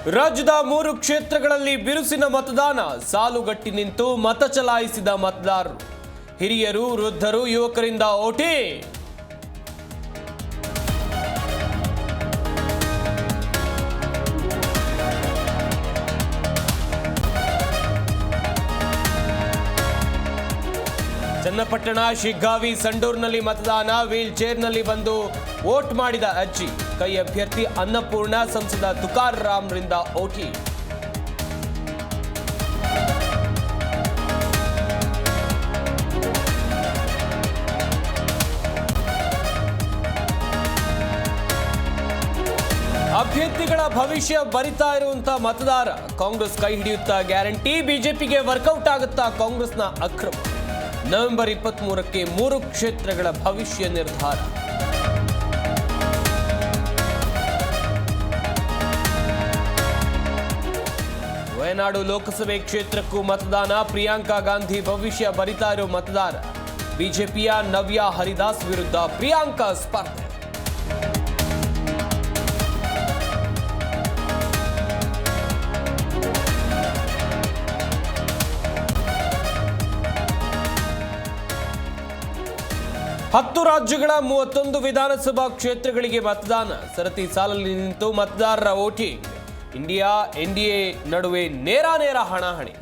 ರಾಜ್ಯದ 3 ಕ್ಷೇತ್ರಗಳಲ್ಲಿ ಬಿರುಸಿನ ಮತದಾನ, ಸಾಲುಗಟ್ಟಿ ನಿಂತು ಮತ ಚಲಾಯಿಸಿದ ಮತದಾರರು. ಹಿರಿಯರು, ವೃದ್ಧರು, ಯುವಕರಿಂದ ಓಟಿ. ಚನ್ನಪಟ್ಟಣ, ಶಿಗ್ಗಾವಿ, ಸಂಡೂರಿನಲ್ಲಿ ಮತದಾನ. ವೀಲ್ ಚೇರ್ನಲ್ಲಿ ಬಂದು ವೋಟ್ ಮಾಡಿದ ಅಜ್ಜಿ. ಕೈ ಅಭ್ಯರ್ಥಿ ಅನ್ನಪೂರ್ಣ, ಸಂಸದ ತುಕಾರಾಮ್ರಿಂದ ಓಟಿ. ಅಭ್ಯರ್ಥಿಗಳ ಭವಿಷ್ಯ ಬರಿತಾ ಇರುವಂತ ಮತದಾರ. ಕಾಂಗ್ರೆಸ್ ಕೈ ಹಿಡಿಯುತ್ತಾ ಗ್ಯಾರಂಟಿ, ಬಿಜೆಪಿಗೆ ವರ್ಕೌಟ್ ಆಗುತ್ತಾ ಕಾಂಗ್ರೆಸ್ನ ಅಕ್ರಮ. ನವೆಂಬರ್ 23ಕ್ಕೆ 3 ಕ್ಷೇತ್ರಗಳ ಭವಿಷ್ಯ ನಿರ್ಧಾರ. ವಯನಾಡು ಲೋಕಸಭೆ ಕ್ಷೇತ್ರಕ್ಕೂ ಮತದಾನ. ಪ್ರಿಯಾಂಕಾ ಗಾಂಧಿ ಭವಿಷ್ಯ ಬರಿತಾ ಇರೋ ಮತದಾರ. ಬಿಜೆಪಿಯ ನವ್ಯಾ ಹರಿದಾಸ್ ವಿರುದ್ಧ ಪ್ರಿಯಾಂಕಾ ಸ್ಪರ್ಧೆ. ಹತ್ತು ರಾಜ್ಯಗಳ 31 ವಿಧಾನಸಭಾ ಕ್ಷೇತ್ರಗಳಿಗೆ ಮತದಾನ. ಸರತಿ ಸಾಲಲ್ಲಿ ನಿಂತು ಮತದಾರರ ವೋಟಿಂಗ್. ಇಂಡಿಯಾ ಎನ್ಡಿಎ ನಡುವೆ ನೇರ ಹಣಾಹಣಿ.